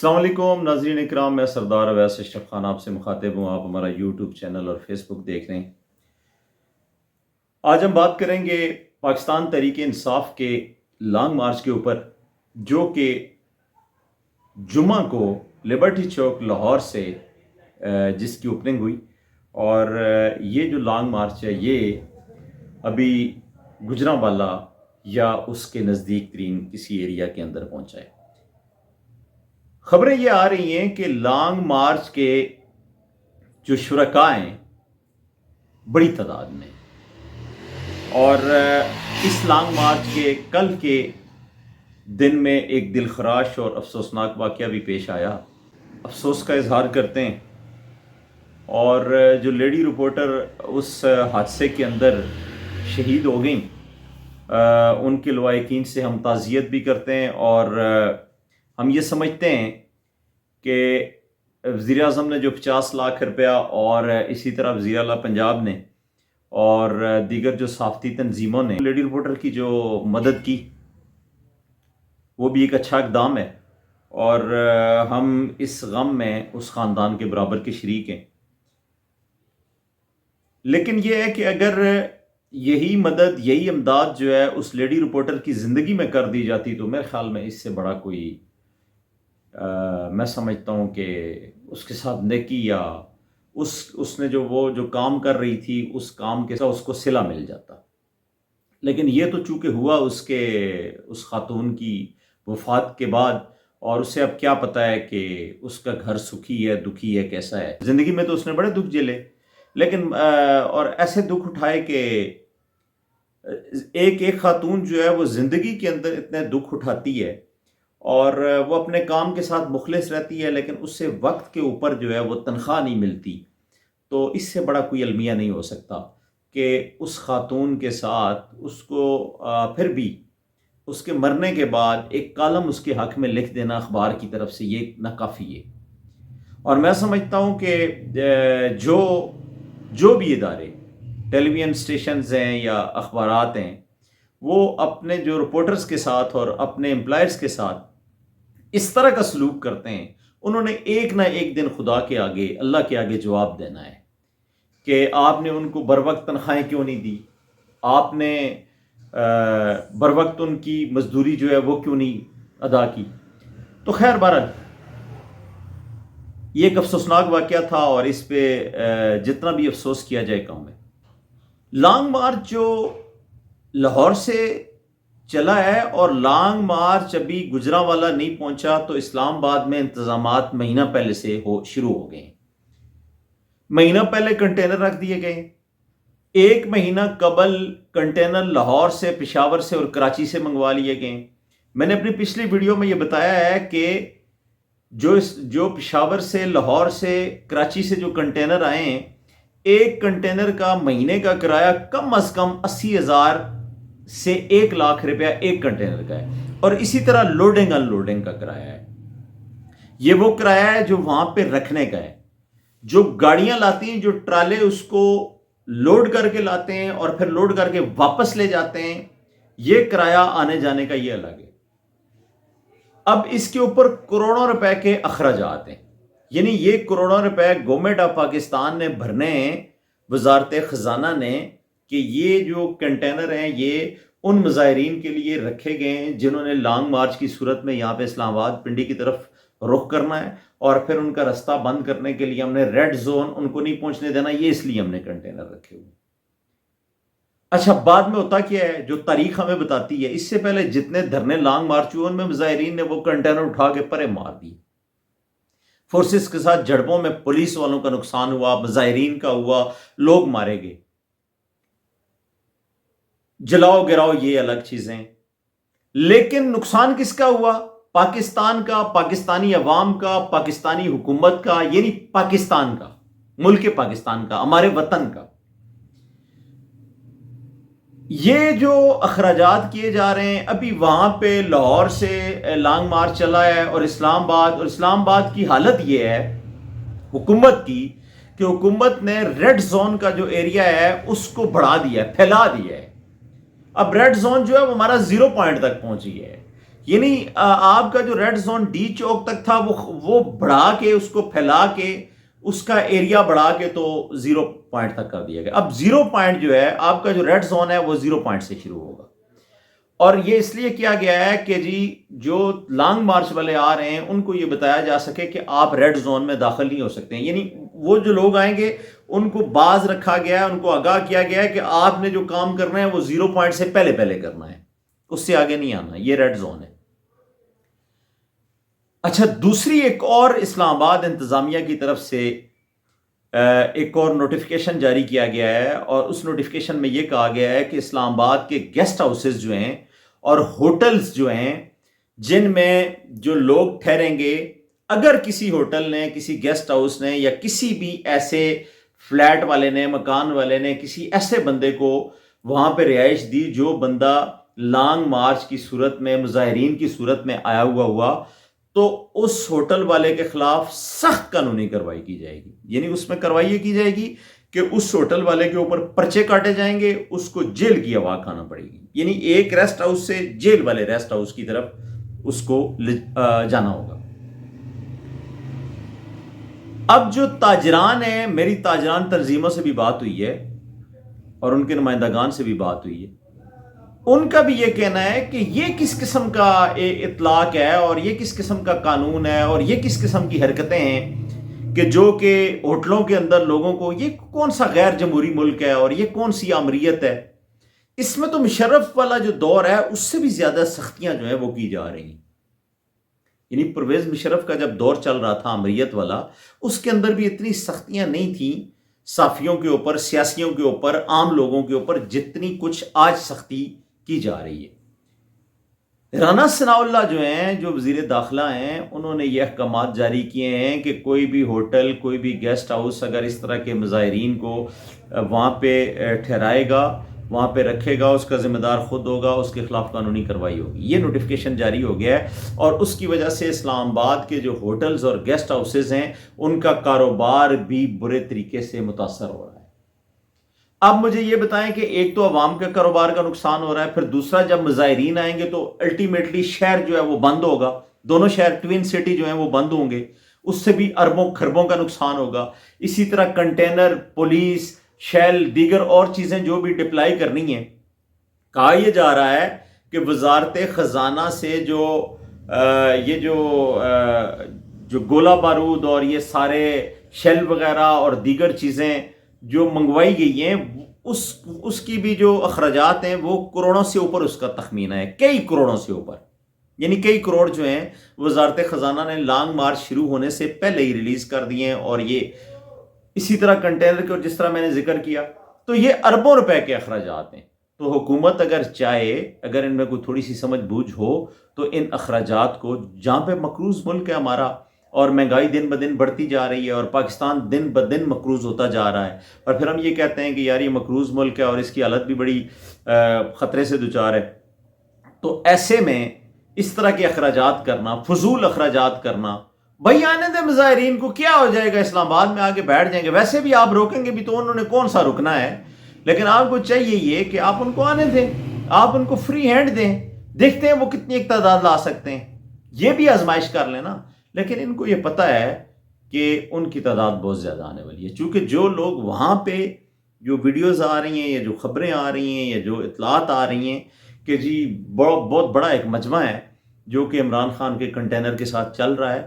السلام علیکم ناظرین اکرام، میں سردار اویس اشرف خان آپ سے مخاطب ہوں۔ آپ ہمارا یوٹیوب چینل اور فیس بک دیکھ رہے ہیں۔ آج ہم بات کریں گے پاکستان تحریک انصاف کے لانگ مارچ کے اوپر، جو کہ جمعہ کو لبرٹی چوک لاہور سے جس کی اوپننگ ہوئی، اور یہ جو لانگ مارچ ہے یہ ابھی گجرانوالہ یا اس کے نزدیک ترین کسی ایریا کے اندر پہنچا ہے۔ خبریں یہ آ رہی ہیں کہ لانگ مارچ کے جو شرکاء ہیں بڑی تعداد میں، اور اس لانگ مارچ کے کل کے دن میں ایک دلخراش اور افسوسناک واقعہ بھی پیش آیا۔ افسوس کا اظہار کرتے ہیں، اور جو لیڈی رپورٹر اس حادثے کے اندر شہید ہو گئیں ان کے لواحقین سے ہم تعزیت بھی کرتے ہیں، اور ہم یہ سمجھتے ہیں کہ وزیر اعظم نے جو 50 لاکھ روپیہ اور اسی طرح وزیر اعلیٰ پنجاب نے اور دیگر جو صحافتی تنظیموں نے لیڈی رپورٹر کی جو مدد کی، وہ بھی ایک اچھا اقدام ہے، اور ہم اس غم میں اس خاندان کے برابر کے شریک ہیں۔ لیکن یہ ہے کہ اگر یہی مدد، یہی امداد جو ہے اس لیڈی رپورٹر کی زندگی میں کر دی جاتی تو میرے خیال میں اس سے بڑا کوئی میں سمجھتا ہوں کہ اس کے ساتھ نیکی یا اس نے جو کام کر رہی تھی اس کام کے ساتھ اس کو صلہ مل جاتا۔ لیکن یہ تو چونکہ ہوا اس خاتون کی وفات کے بعد، اور اسے اب کیا پتہ ہے کہ اس کا گھر سکھی ہے دکھی ہے کیسا ہے۔ زندگی میں تو اس نے بڑے دکھ جھیلے، لیکن اور ایسے دکھ اٹھائے کہ ایک خاتون جو ہے وہ زندگی کے اندر اتنے دکھ اٹھاتی ہے اور وہ اپنے کام کے ساتھ مخلص رہتی ہے، لیکن اس سے وقت کے اوپر جو ہے وہ تنخواہ نہیں ملتی، تو اس سے بڑا کوئی المیہ نہیں ہو سکتا کہ اس خاتون کے ساتھ اس کو پھر بھی اس کے مرنے کے بعد ایک کالم اس کے حق میں لکھ دینا اخبار کی طرف سے، یہ ناکافی ہے۔ اور میں سمجھتا ہوں کہ جو بھی ادارے، ٹیلی ویژن سٹیشنز ہیں یا اخبارات ہیں، وہ اپنے جو رپورٹرز کے ساتھ اور اپنے امپلائرز کے ساتھ اس طرح کا سلوک کرتے ہیں، انہوں نے ایک نہ ایک دن خدا کے آگے، اللہ کے آگے جواب دینا ہے کہ آپ نے ان کو بروقت تنخواہیں کیوں نہیں دی، آپ نے بروقت ان کی مزدوری جو ہے وہ کیوں نہیں ادا کی۔ تو خیر بہرحال یہ ایک افسوسناک واقعہ تھا، اور اس پہ جتنا بھی افسوس کیا جائے کم ہے۔ لانگ مارچ جو لاہور سے چلا ہے، اور لانگ مارچ ابھی گجرانوالہ نہیں پہنچا تو اسلام آباد میں انتظامات مہینہ پہلے سے شروع ہو گئے۔ مہینہ پہلے کنٹینر رکھ دیے گئے، ایک مہینہ قبل کنٹینر لاہور سے، پشاور سے اور کراچی سے منگوا لیے گئے۔ میں نے اپنی پچھلی ویڈیو میں یہ بتایا ہے کہ جو پشاور سے، لاہور سے، کراچی سے جو کنٹینر آئے ہیں، ایک کنٹینر کا مہینے کا کرایہ کم از کم 80,000 سے 1 لاکھ روپیہ ایک کنٹینر کا ہے، اور اسی طرح لوڈنگ ان لوڈنگ کا کرایہ ہے۔ یہ وہ کرایہ ہے جو وہاں پہ رکھنے کا ہے، جو گاڑیاں لاتی ہیں، جو ٹرالے اس کو لوڈ کر کے لاتے ہیں اور پھر لوڈ کر کے واپس لے جاتے ہیں، یہ کرایہ آنے جانے کا یہ الگ ہے۔ اب اس کے اوپر کروڑوں روپے کے اخراجات ہیں، یعنی یہ کروڑوں روپے گورنمنٹ آف پاکستان نے بھرنے ہیں، وزارت خزانہ نے، کہ یہ جو کنٹینر ہیں یہ ان مظاہرین کے لیے رکھے گئے ہیں جنہوں نے لانگ مارچ کی صورت میں یہاں پہ اسلام آباد پنڈی کی طرف رخ کرنا ہے، اور پھر ان کا رستہ بند کرنے کے لیے ہم نے ریڈ زون ان کو نہیں پہنچنے دینا، یہ اس لیے ہم نے کنٹینر رکھے ہوئے۔ اچھا، بعد میں ہوتا کیا ہے جو تاریخ ہمیں بتاتی ہے، اس سے پہلے جتنے دھرنے لانگ مارچ ہوئے ان میں مظاہرین نے وہ کنٹینر اٹھا کے پرے مار دی، فورسز کے ساتھ جھڑپوں میں پولیس والوں کا نقصان ہوا، مظاہرین کا ہوا، لوگ مارے گئے۔ جلاؤ گراؤ یہ الگ چیزیں، لیکن نقصان کس کا ہوا؟ پاکستان کا، پاکستانی عوام کا، پاکستانی حکومت کا، یعنی پاکستان کا، ملک پاکستان کا، ہمارے وطن کا۔ یہ جو اخراجات کیے جا رہے ہیں، ابھی وہاں پہ لاہور سے لانگ مارچ چلا ہے، اور اسلام آباد کی حالت یہ ہے حکومت کی کہ حکومت نے ریڈ زون کا جو ایریا ہے اس کو بڑھا دیا ہے، پھیلا دیا ہے۔ اب ریڈ زون جو ہے وہ ہمارا 0 پوائنٹ تک پہنچ گیا ہے، یعنی آپ کا جو ریڈ زون ڈی چوک تک تھا وہ بڑھا کے اس کو پھیلا کے اس کا ایریا بڑھا کے تو 0 پوائنٹ تک کر دیا گیا. اب 0 پوائنٹ جو ہے آپ کا جو ریڈ زون ہے وہ 0 پوائنٹ سے شروع ہوگا. اور یہ اس لیے کیا گیا ہے کہ جی جو لانگ مارچ والے آ رہے ہیں ان کو یہ بتایا جا سکے کہ آپ ریڈ زون میں داخل نہیں ہو سکتے ہیں. یعنی وہ جو لوگ آئیں گے ان کو باز رکھا گیا ہے, ان کو آگاہ کیا گیا ہے کہ آپ نے جو کام کرنا ہے وہ 0 پوائنٹ سے پہلے کرنا ہے, اس سے آگے نہیں آنا. یہ ریڈ زون ہے. اچھا, دوسری ایک اور اسلام آباد انتظامیہ کی طرف سے ایک اور نوٹیفیکیشن جاری کیا گیا ہے, اور اس نوٹیفیکیشن میں یہ کہا گیا ہے کہ اسلام آباد کے گیسٹ ہاؤسز جو ہیں اور ہوٹلز جو ہیں جن میں جو لوگ ٹھہریں گے, اگر کسی ہوٹل نے, کسی گیسٹ ہاؤس نے یا کسی بھی ایسے فلیٹ والے نے, مکان والے نے کسی ایسے بندے کو وہاں پہ رہائش دی جو بندہ لانگ مارچ کی صورت میں, مظاہرین کی صورت میں آیا ہوا, تو اس ہوٹل والے کے خلاف سخت قانونی کارروائی کی جائے گی. یعنی اس میں کارروائی یہ کی جائے گی کہ اس ہوٹل والے کے اوپر پرچے کاٹے جائیں گے, اس کو جیل کی ہوا کھانا پڑے گی. یعنی ایک ریسٹ ہاؤس سے جیل والے ریسٹ ہاؤس کی طرف اس کو جانا ہوگا. اب جو تاجران ہیں, میری تاجران تنظیموں سے بھی بات ہوئی ہے اور ان کے نمائندگان سے بھی بات ہوئی ہے, ان کا بھی یہ کہنا ہے کہ یہ کس قسم کا اطلاق ہے اور یہ کس قسم کا قانون ہے اور یہ کس قسم کی حرکتیں ہیں کہ جو کہ ہوٹلوں کے اندر لوگوں کو, یہ کون سا غیر جمہوری ملک ہے اور یہ کون سی آمریت ہے. اس میں تو مشرف والا جو دور ہے اس سے بھی زیادہ سختیاں جو ہیں وہ کی جا رہی ہیں. یعنی پرویز مشرف کا جب دور چل رہا تھا امریت والا, اس کے اندر بھی اتنی سختیاں نہیں تھیں صحافیوں کے اوپر, سیاسیوں کے اوپر, عام لوگوں کے اوپر جتنی کچھ آج سختی کی جا رہی ہے. رانا ثناء اللہ جو ہیں, جو وزیر داخلہ ہیں, انہوں نے یہ احکامات جاری کیے ہیں کہ کوئی بھی ہوٹل, کوئی بھی گیسٹ ہاؤس اگر اس طرح کے مظاہرین کو وہاں پہ ٹھہرائے گا, وہاں پہ رکھے گا, اس کا ذمہ دار خود ہوگا, اس کے خلاف قانونی کارروائی ہوگی. یہ نوٹیفیکیشن جاری ہو گیا ہے, اور اس کی وجہ سے اسلام آباد کے جو ہوٹلز اور گیسٹ ہاؤسز ہیں ان کا کاروبار بھی برے طریقے سے متاثر ہو رہا ہے. اب مجھے یہ بتائیں کہ ایک تو عوام کے کاروبار کا نقصان ہو رہا ہے, پھر دوسرا جب مظاہرین آئیں گے تو الٹیمیٹلی شہر جو ہے وہ بند ہوگا, دونوں شہر ٹوین سٹی جو ہیں وہ بند ہوں گے, اس سے بھی اربوں خربوں کا نقصان ہوگا. اسی طرح کنٹینر, پولیس, شیل, دیگر اور چیزیں جو بھی ڈپلائی کرنی ہیں, کہا یہ جا رہا ہے کہ وزارت خزانہ سے یہ جو گولہ بارود اور یہ سارے شیل وغیرہ اور دیگر چیزیں جو منگوائی گئی ہیں, اس کی بھی جو اخراجات ہیں وہ کروڑوں سے اوپر اس کا تخمینہ ہے, کئی کروڑوں سے اوپر. یعنی کئی کروڑ جو ہیں وزارت خزانہ نے لانگ مارچ شروع ہونے سے پہلے ہی ریلیز کر دیے ہیں. اور یہ اسی طرح کنٹینر کے, جس طرح میں نے ذکر کیا, تو یہ اربوں روپے کے اخراجات ہیں. تو حکومت اگر چاہے, اگر ان میں کوئی تھوڑی سی سمجھ بوجھ ہو, تو ان اخراجات کو, جہاں پہ مقروض ملک ہے ہمارا اور مہنگائی دن بدن بڑھتی جا رہی ہے اور پاکستان دن بدن مقروض ہوتا جا رہا ہے, اور پھر ہم یہ کہتے ہیں کہ یار یہ مقروض ملک ہے اور اس کی حالت بھی بڑی خطرے سے دوچار ہے, تو ایسے میں اس طرح کے اخراجات کرنا, فضول اخراجات کرنا, بھائی آنے دیں مظاہرین کو, کیا ہو جائے گا, اسلام آباد میں آ کے بیٹھ جائیں گے. ویسے بھی آپ روکیں گے بھی تو انہوں نے کون سا رکنا ہے, لیکن آپ کو چاہیے یہ کہ آپ ان کو آنے دیں, آپ ان کو فری ہینڈ دیں, دیکھتے ہیں وہ کتنی ایک تعداد لا سکتے ہیں. یہ بھی آزمائش کر لینا. لیکن ان کو یہ پتہ ہے کہ ان کی تعداد بہت زیادہ آنے والی ہے, چونکہ جو لوگ وہاں پہ جو ویڈیوز آ رہی ہیں یا جو خبریں آ رہی ہیں یا جو اطلاعات آ رہی ہیں کہ جی بہت بڑا ایک مجمع ہے جو کہ عمران خان کے کنٹینر کے ساتھ چل رہا ہے,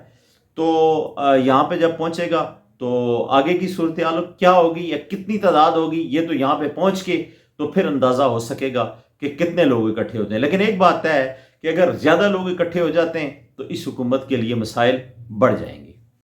تو یہاں پہ جب پہنچے گا تو آگے کی صورتحال کیا ہوگی یا کتنی تعداد ہوگی, یہ تو یہاں پہ پہنچ کے تو پھر اندازہ ہو سکے گا کہ کتنے لوگ اکٹھے ہوتے ہیں. لیکن ایک بات ہے کہ اگر زیادہ لوگ اکٹھے ہو جاتے ہیں تو اس حکومت کے لیے مسائل بڑھ جائیں گے.